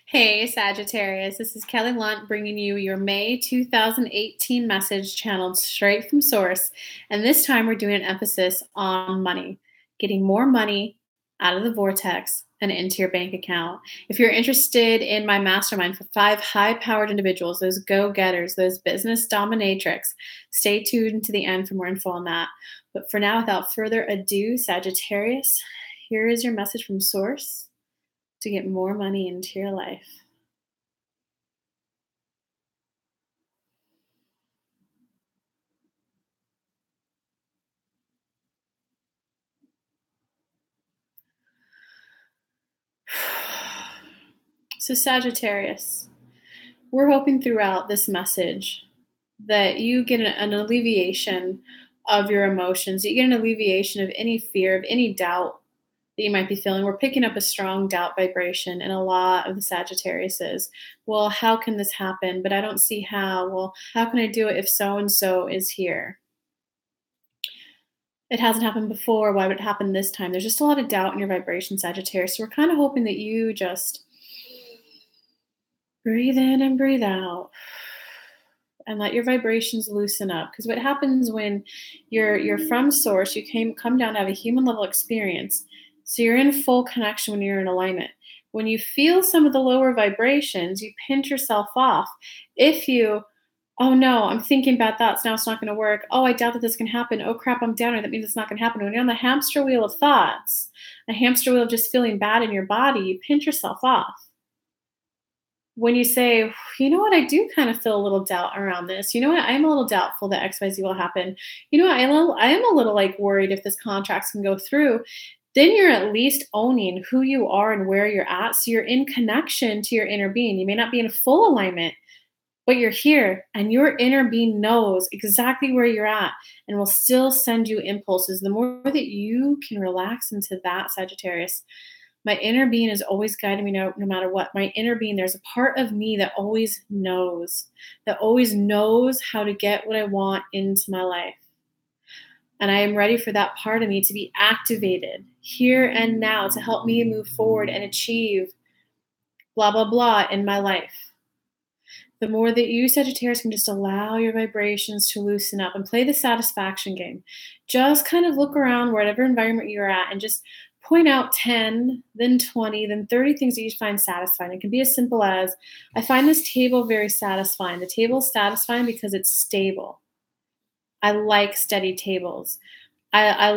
Hey Sagittarius, this is Kelly Lunt bringing you your May 2018 message channeled straight from source. And this time we're doing an emphasis on money, getting more money out of the vortex and into your bank account. If you're interested in my mastermind for 5 high-powered individuals, those go-getters, those business dominatrix, stay tuned to the end for more info on that. But for now, without further ado, Sagittarius, here is your message from source to get more money into your life. So, Sagittarius, we're hoping throughout this message that you get an alleviation of your emotions, you get an alleviation of any fear, of any doubt that you might be feeling. We're picking up a strong doubt vibration in a lot of the Sagittariuses. Well, how can this happen? But I don't see how. Well, how can I do it if so and so is here? It hasn't happened before. Why would it happen this time? There's just a lot of doubt in your vibration, Sagittarius. So we're kind of hoping that you just breathe in and breathe out and let your vibrations loosen up. Because what happens when you're from source, you come down to have a human level experience. So you're in full connection when you're in alignment. When you feel some of the lower vibrations, you pinch yourself off. If you, oh no, I'm thinking about that, so now it's not going to work. Oh, I doubt that this can happen. Oh crap, I'm down here. That means it's not going to happen. When you're on the hamster wheel of thoughts, a hamster wheel of just feeling bad in your body, you pinch yourself off. When you say, you know what, I do kind of feel a little doubt around this. You know what, I'm a little doubtful that XYZ will happen. You know what, I am a little like worried if this contract can go through. Then you're at least owning who you are and where you're at. So you're in connection to your inner being. You may not be in full alignment, but you're here and your inner being knows exactly where you're at and will still send you impulses. The more that you can relax into that, Sagittarius, my inner being is always guiding me no matter what. My inner being, there's a part of me that always knows how to get what I want into my life. And I am ready for that part of me to be activated here and now to help me move forward and achieve blah, blah, blah in my life. The more that you, Sagittarius, can just allow your vibrations to loosen up and play the satisfaction game. Just kind of look around whatever environment you're at and just point out 10, then 20, then 30 things that you find satisfying. It can be as simple as, I find this table very satisfying. The table is satisfying because it's stable. I like steady tables. I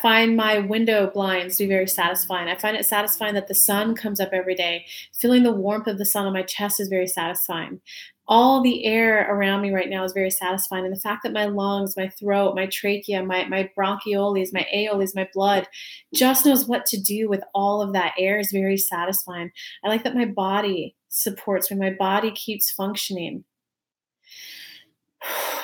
find my window blinds to be very satisfying. I find it satisfying that the sun comes up every day. Feeling the warmth of the sun on my chest is very satisfying. All the air around me right now is very satisfying. And the fact that my lungs, my throat, my trachea, my bronchioles, my aeoles, my blood just knows what to do with all of that air is very satisfying. I like that my body supports me. My body keeps functioning.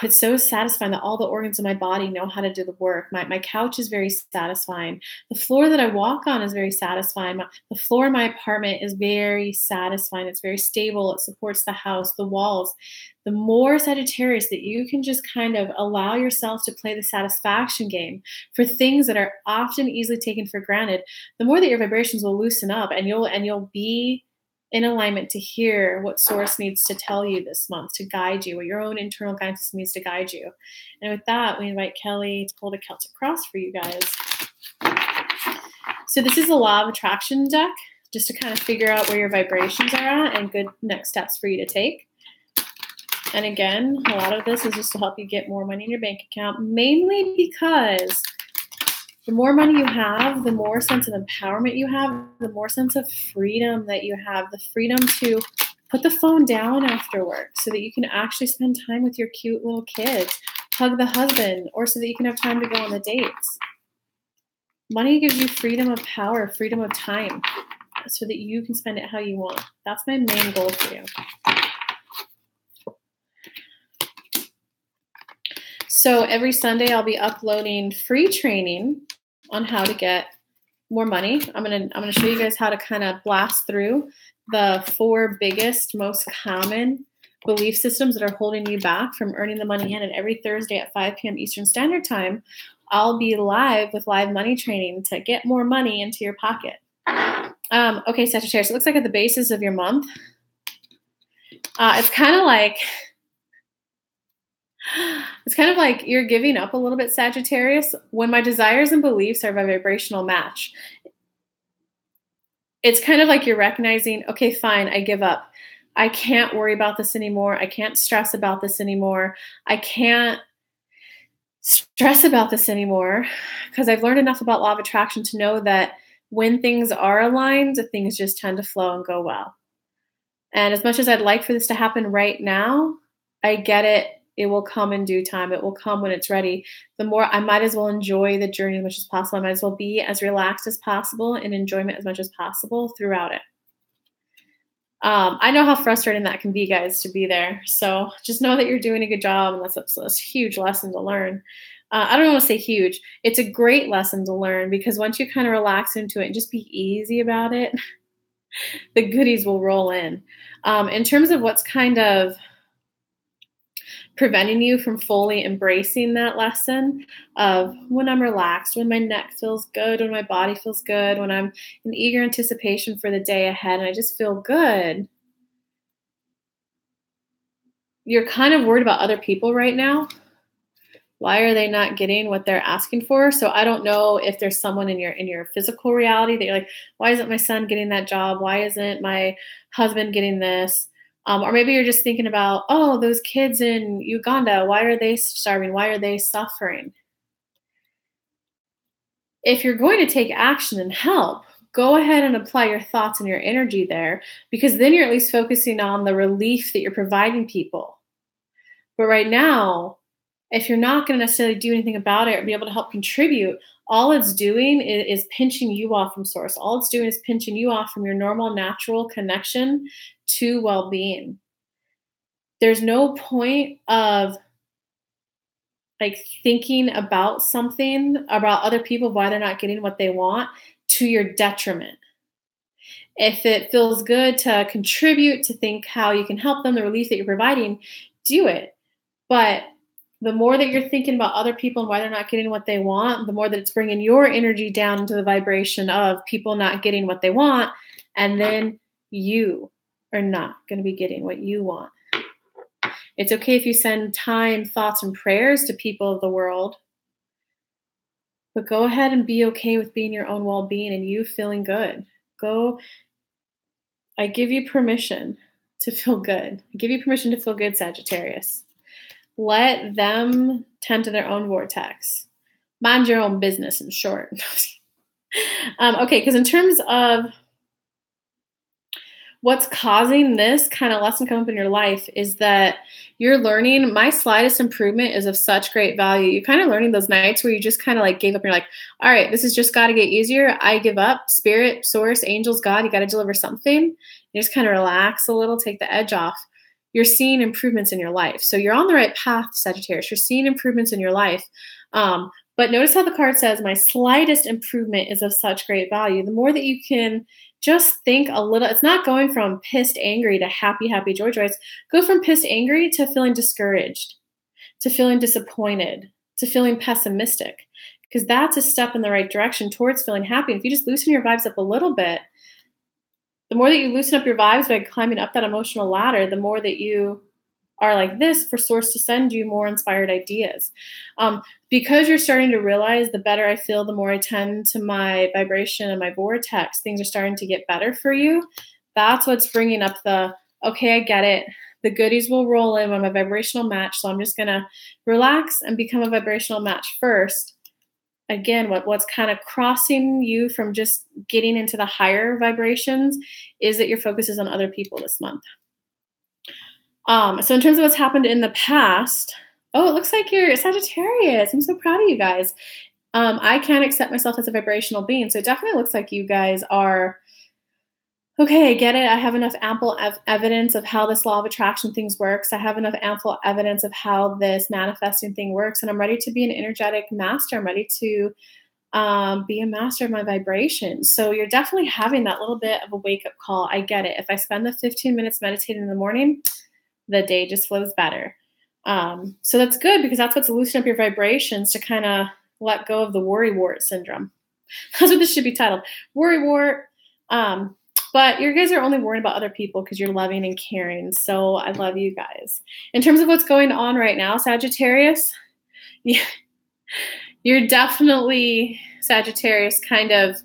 It's so satisfying that all the organs of my body know how to do the work. My couch is very satisfying. The floor that I walk on is very satisfying. The floor in my apartment is very satisfying. It's very stable. It supports the house, the walls. The more, Sagittarius, that you can just kind of allow yourself to play the satisfaction game for things that are often easily taken for granted, the more that your vibrations will loosen up and you'll be in alignment to hear what source needs to tell you this month to guide you, what your own internal guidance system needs to guide you. And with that, we invite Kelly to pull the Celtic Cross for you guys. So this is a law of attraction deck, just to kind of figure out where your vibrations are at and good next steps for you to take. And again, a lot of this is just to help you get more money in your bank account, mainly because the more money you have, the more sense of empowerment you have, the more sense of freedom that you have, the freedom to put the phone down after work so that you can actually spend time with your cute little kids, hug the husband, or so that you can have time to go on the dates. Money gives you freedom of power, freedom of time, so that you can spend it how you want. That's my main goal for you. So every Sunday I'll be uploading free training on how to get more money. I'm gonna show you guys how to kind of blast through the 4 biggest, most common belief systems that are holding you back from earning the money in. And every Thursday at 5 p.m. Eastern Standard Time, I'll be live with live money training to get more money into your pocket. Okay, Sagittarius, it looks like at the basis of your month, it's kind of like you're giving up a little bit, Sagittarius. When my desires and beliefs are a vibrational match, it's kind of like you're recognizing, okay, fine, I give up. I can't worry about this anymore. I can't stress about this anymore. I can't stress about this anymore because I've learned enough about law of attraction to know that when things are aligned, things just tend to flow and go well. And as much as I'd like for this to happen right now, I get it. It will come in due time. It will come when it's ready. The more I might as well enjoy the journey as much as possible. I might as well be as relaxed as possible and enjoyment as much as possible throughout it. I know how frustrating that can be, guys, to be there. So just know that you're doing a good job, and that's a huge lesson to learn. I don't want to say huge. It's a great lesson to learn because once you kind of relax into it and just be easy about it, the goodies will roll in. In terms of what's kind of preventing you from fully embracing that lesson of when I'm relaxed, when my neck feels good, when my body feels good, when I'm in eager anticipation for the day ahead and I just feel good, you're kind of worried about other people right now. Why are they not getting what they're asking for? So I don't know if there's someone in your physical reality that you're like, why isn't my son getting that job? Why isn't my husband getting this? Or maybe you're just thinking about, oh, those kids in Uganda, why are they starving? Why are they suffering? If you're going to take action and help, go ahead and apply your thoughts and your energy there, because then you're at least focusing on the relief that you're providing people. But right now, if you're not going to necessarily do anything about it or be able to help contribute, all it's doing is pinching you off from source. All it's doing is pinching you off from your normal, natural connection to well-being. There's no point of like thinking about something about other people, why they're not getting what they want, to your detriment. If it feels good to contribute, to think how you can help them, the relief that you're providing, do it. But the more that you're thinking about other people and why they're not getting what they want, the more that it's bringing your energy down into the vibration of people not getting what they want, and then you are not going to be getting what you want. It's okay if you send time, thoughts, and prayers to people of the world, but go ahead and be okay with being your own well-being and you feeling good. I give you permission to feel good. I give you permission to feel good, Sagittarius. Let them tend to their own vortex. Mind your own business, in short. Okay, because in terms of what's causing this kind of lesson come up in your life is that you're learning, my slightest improvement is of such great value. You're kind of learning those nights where you just kind of like gave up and you're like, all right, this has just got to get easier. I give up. Spirit, source, angels, God, you got to deliver something. You just kind of relax a little, take the edge off. You're seeing improvements in your life. So you're on the right path, Sagittarius. You're seeing improvements in your life. But notice how the card says, my slightest improvement is of such great value. The more that you can just think a little, it's not going from pissed, angry to happy, happy, joy, joys. Go from pissed, angry to feeling discouraged, to feeling disappointed, to feeling pessimistic, because that's a step in the right direction towards feeling happy. And if you just loosen your vibes up a little bit, the more that you loosen up your vibes by climbing up that emotional ladder, the more that you are like this for source to send you more inspired ideas. Because you're starting to realize the better I feel, the more I tend to my vibration and my vortex, things are starting to get better for you. That's what's bringing up the, okay, I get it. The goodies will roll in when I'm a vibrational match. So I'm just going to relax and become a vibrational match first. Again, what's kind of crossing you from just getting into the higher vibrations is that your focus is on other people this month. So in terms of what's happened in the past, it looks like you're Sagittarius. I'm so proud of you guys. I can't accept myself as a vibrational being. So it definitely looks like you guys are, okay, I get it. I have enough ample evidence of how this law of attraction things works. I have enough ample evidence of how this manifesting thing works. And I'm ready to be an energetic master. I'm ready to be a master of my vibrations. So you're definitely having that little bit of a wake-up call. I get it. If I spend the 15 minutes meditating in the morning, the day just flows better. So that's good because that's what's loosening up your vibrations to kind of let go of the worry wart syndrome. That's what this should be titled. Worry wart, But you guys are only worried about other people because you're loving and caring. So I love you guys. In terms of what's going on right now, Sagittarius, you're definitely, Sagittarius, kind of,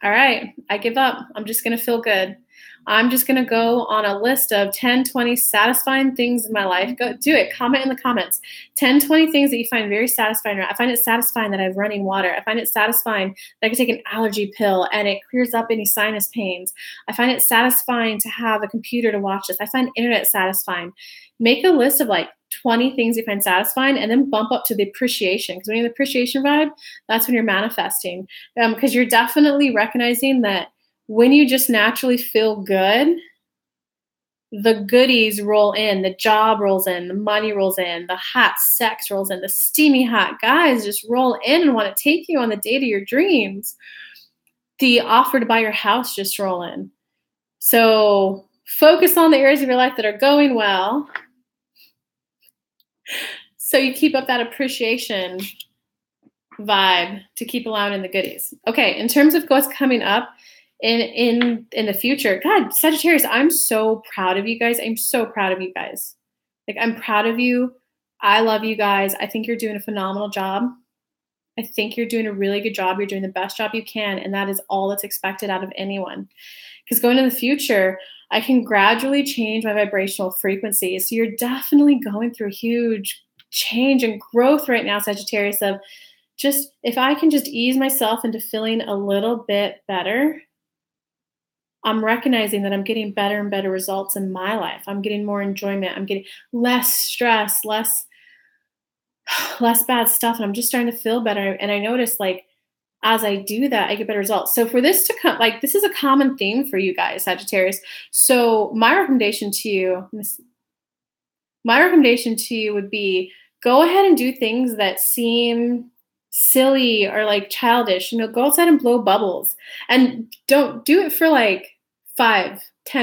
all right, I give up. I'm just going to feel good. I'm just going to go on a list of 10, 20 satisfying things in my life. Go do it. Comment in the comments. 10, 20 things that you find very satisfying. I find it satisfying that I have running water. I find it satisfying that I can take an allergy pill and it clears up any sinus pains. I find it satisfying to have a computer to watch this. I find internet satisfying. Make a list of like 20 things you find satisfying and then bump up to the appreciation. Because when you're in the appreciation vibe, that's when you're manifesting. Because you're definitely recognizing that when you just naturally feel good, the goodies roll in, the job rolls in, the money rolls in, the hot sex rolls in, the steamy hot guys just roll in and want to take you on the date of your dreams. The offer to buy your house just roll in. So focus on the areas of your life that are going well, so you keep up that appreciation vibe to keep allowing in the goodies. Okay, in terms of what's coming up in the future, God, Sagittarius, I'm so proud of you guys. I'm so proud of you guys. Like, I'm proud of you. I love you guys. I think you're doing a phenomenal job. I think you're doing a really good job. You're doing the best job you can, and that is all that's expected out of anyone. Because going into the future, I can gradually change my vibrational frequency. So you're definitely going through a huge change and growth right now, Sagittarius, of just, if I can just ease myself into feeling a little bit better, I'm recognizing that I'm getting better and better results in my life. I'm getting more enjoyment. I'm getting less stress, less bad stuff. And I'm just starting to feel better. And I notice, like, as I do that, I get better results. So for this to come, like, this is a common theme for you guys, Sagittarius. So my recommendation to you would be, go ahead and do things that seem silly or like childish. Go outside and blow bubbles, and don't do it for like 5-10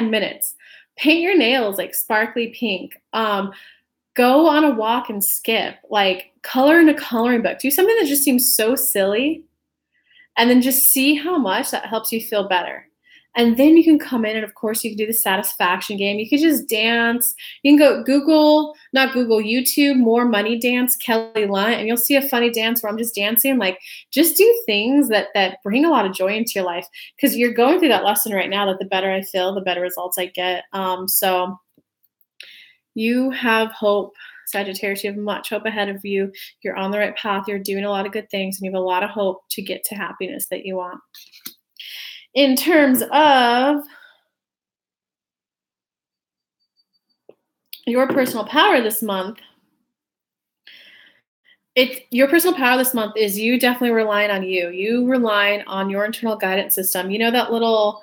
minutes. Paint your nails like sparkly pink. Go on a walk and skip. Like, color in a coloring book. Do something that just seems so silly, and then just see how much that helps you feel better. And then you can come in, and of course you can do the satisfaction game. You could just dance. You can go YouTube, more money dance, Kelly Lunt, and you'll see a funny dance where I'm just dancing. Like, just do things that bring a lot of joy into your life, because you're going through that lesson right now that the better I feel, the better results I get. So you have hope, Sagittarius. You have much hope ahead of you. You're on the right path. You're doing a lot of good things, and you have a lot of hope to get to happiness that you want. In terms of your personal power this month, your personal power this month is you definitely relying on you. You relying on your internal guidance system. You know that little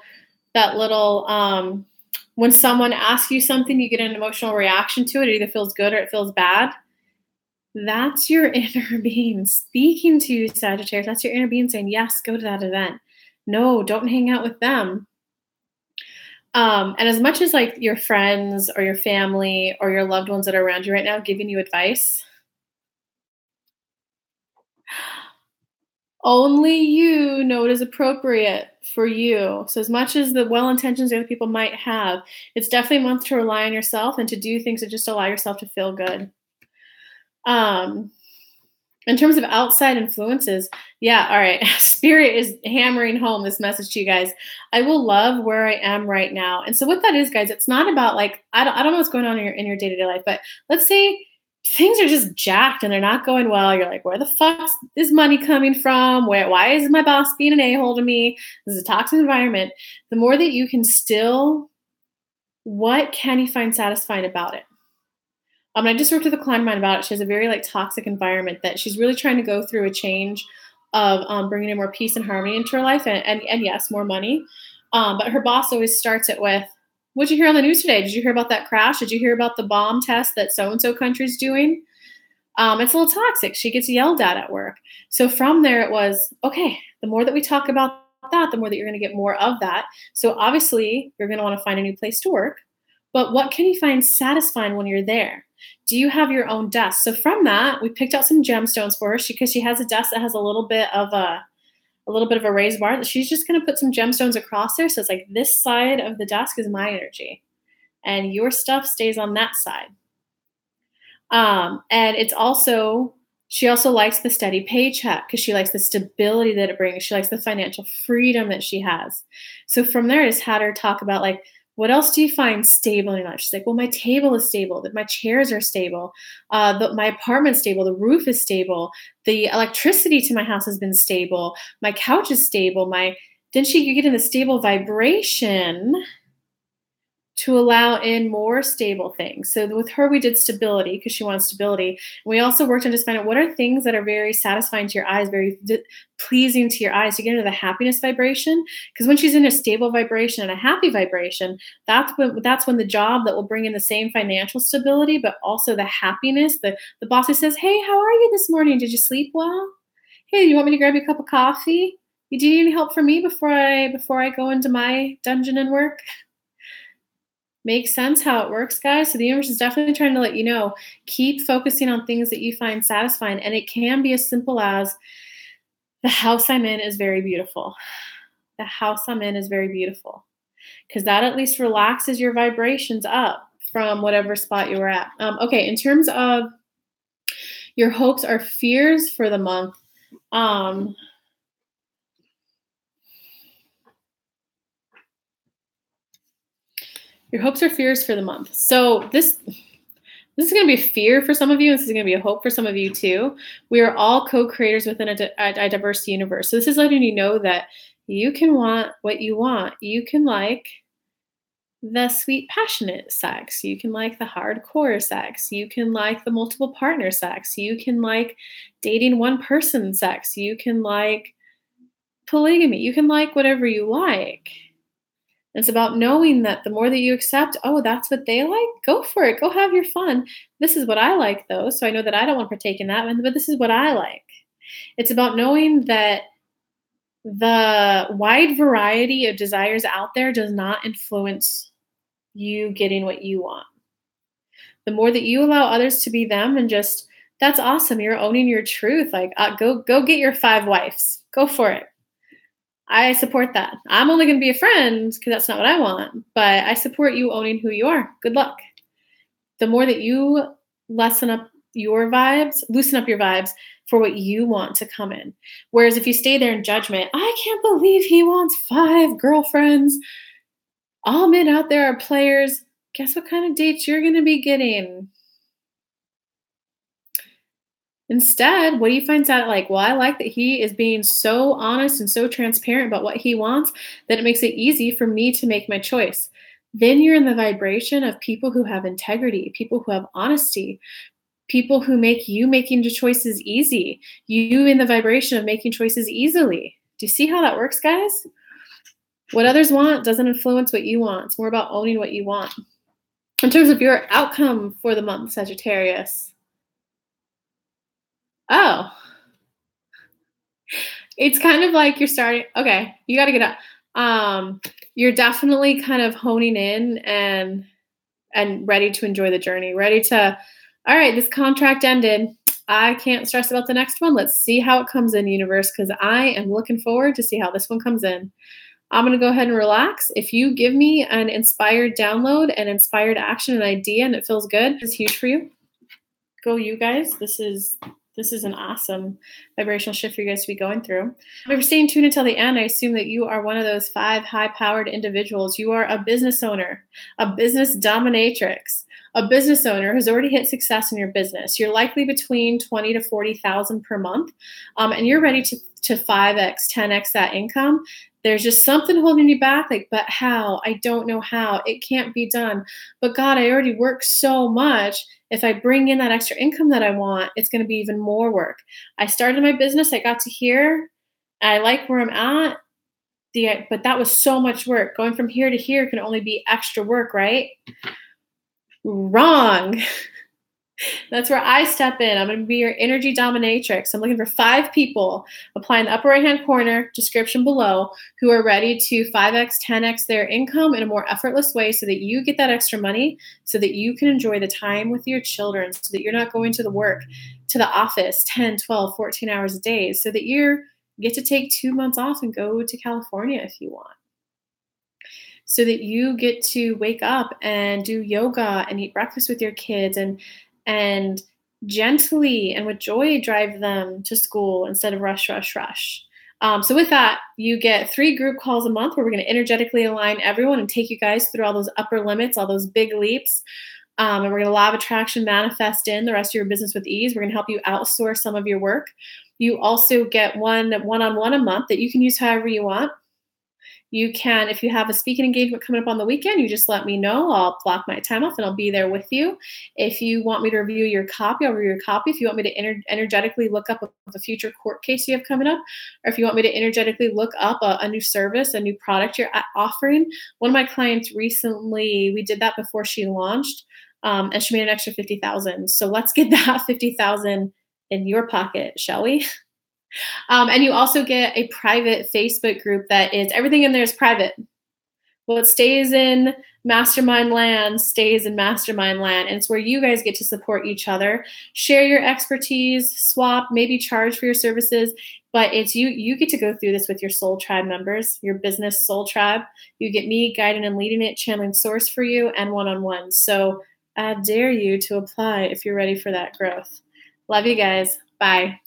when someone asks you something, you get an emotional reaction to it. It either feels good or it feels bad. That's your inner being speaking to you, Sagittarius. That's your inner being saying, yes, go to that event. No, don't hang out with them. And as much as like your friends or your family or your loved ones that are around you right now giving you advice, only you know what is appropriate for you. So as much as the well intentions other people might have, it's definitely a month to rely on yourself and to do things that just allow yourself to feel good. In terms of outside influences, yeah, all right. Spirit is hammering home this message to you guys. I will love where I am right now. And so what that is, guys, it's not about like, I don't know what's going on in your day-to-day life, but let's say things are just jacked and they're not going well. You're like, where the fuck is money coming from? Why is my boss being an a-hole to me? This is a toxic environment. The more that you can still, what can you find satisfying about it? I just worked with a client of mine about it. She has a very like toxic environment that she's really trying to go through a change of bringing in more peace and harmony into her life, and yes, more money. But her boss always starts it with, what'd you hear on the news today? Did you hear about that crash? Did you hear about the bomb test that so-and-so country's doing? It's a little toxic. She gets yelled at work. So from there it was, okay, the more that we talk about that, the more that you're going to get more of that. So obviously you're going to want to find a new place to work. But what can you find satisfying when you're there? Do you have your own desk? So from that, we picked out some gemstones for her because she has a desk that has a little bit of a little bit of a raised bar. She's just going to put some gemstones across there. So it's like this side of the desk is my energy and your stuff stays on that side. And it's also, she also likes the steady paycheck because she likes the stability that it brings. She likes the financial freedom that she has. So from there, I just had her talk about like, what else do you find stable in your life? She's like, well, my table is stable, that my chairs are stable, my apartment's stable, the roof is stable, the electricity to my house has been stable, my couch is stable, then she could get in the stable vibration to allow in more stable things. So with her, we did stability because she wants stability. And we also worked on just finding out what are things that are very satisfying to your eyes, very pleasing to your eyes, to get into the happiness vibration. Because when she's in a stable vibration and a happy vibration, that's when the job that will bring in the same financial stability, but also the happiness, the boss who says, hey, how are you this morning? Did you sleep well? Hey, you want me to grab you a cup of coffee? Do you need any help from me before I go into my dungeon and work? Makes sense how it works, guys? So the universe is definitely trying to let you know, keep focusing on things that you find satisfying. And it can be as simple as the house I'm in is very beautiful. The house I'm in is very beautiful. Because that at least relaxes your vibrations up from whatever spot you were at. Okay, in terms of your hopes or fears for the month, your hopes or fears for the month. So this is going to be a fear for some of you, and this is going to be a hope for some of you too. We are all co-creators within a diverse universe. So this is letting you know that you can want what you want. You can like the sweet, passionate sex. You can like the hardcore sex. You can like the multiple partner sex. You can like dating one person sex. You can like polygamy. You can like whatever you like. It's about knowing that the more that you accept, oh, that's what they like, go for it. Go have your fun. This is what I like, though, so I know that I don't want to partake in that, but this is what I like. It's about knowing that the wide variety of desires out there does not influence you getting what you want. The more that you allow others to be them and just, that's awesome. You're owning your truth. Like, go get your 5 wives. Go for it. I support that. I'm only going to be a friend because that's not what I want, but I support you owning who you are. Good luck. The more that you loosen up your vibes for what you want to come in. Whereas if you stay there in judgment, I can't believe he wants 5 girlfriends. All men out there are players. Guess what kind of dates you're going to be getting? Instead, what do you find out like? Well, I like that he is being so honest and so transparent about what he wants that it makes it easy for me to make my choice. Then you're in the vibration of people who have integrity, people who have honesty, people who make you making the choices easy. You in the vibration of making choices easily. Do you see how that works, guys? What others want doesn't influence what you want. It's more about owning what you want. In terms of your outcome for the month, Sagittarius. Oh, it's kind of like you're starting. Okay, you got to get up. You're definitely kind of honing in and ready to enjoy the journey. Ready to, all right, this contract ended. I can't stress about the next one. Let's see how it comes in, universe, because I am looking forward to see how this one comes in. I'm going to go ahead and relax. If you give me an inspired download, an inspired action, an idea, and it feels good, it's huge for you. Go, you guys. This is an awesome vibrational shift for you guys to be going through. If you're staying tuned until the end, I assume that you are one of those 5 high-powered individuals. You are a business owner, a business dominatrix, a business owner who's already hit success in your business. You're likely between 20 to 40,000 per month, and you're ready to 5x, 10x that income. There's just something holding you back, like, but how? I don't know how. It can't be done. But God, I already work so much. If I bring in that extra income that I want, it's going to be even more work. I started my business. I got to here. I like where I'm at. But that was so much work. Going from here to here can only be extra work, right? Wrong. That's where I step in. I'm going to be your energy dominatrix. I'm looking for 5 people. Apply in the upper right-hand corner, description below, who are ready to 5x, 10x their income in a more effortless way so that you get that extra money, so that you can enjoy the time with your children, so that you're not going to the office 10, 12, 14 hours a day, so that you're get to take 2 months off and go to California if you want, so that you get to wake up and do yoga and eat breakfast with your kids and gently and with joy drive them to school instead of rush, rush, rush. So with that, you get 3 group calls a month where we're going to energetically align everyone and take you guys through all those upper limits, all those big leaps. And we're going to law of attraction manifest in the rest of your business with ease. We're going to help you outsource some of your work. You also get one-on-one a month that you can use however you want. You can, if you have a speaking engagement coming up on the weekend, you just let me know. I'll block my time off and I'll be there with you. If you want me to review your copy, I'll review your copy. If you want me to energetically look up a future court case you have coming up, or if you want me to energetically look up a new service, a new product you're offering. One of my clients recently, we did that before she launched, and she made an extra $50,000. So let's get that $50,000 in your pocket, shall we? And you also get a private Facebook group that is, everything in there is private. What stays in mastermind land stays in mastermind land. And it's where you guys get to support each other, share your expertise, swap, maybe charge for your services. But it's you get to go through this with your soul tribe members, your business soul tribe. You get me guiding and leading it, channeling source for you, and one-on-one. So I dare you to apply if you're ready for that growth. Love you guys. Bye.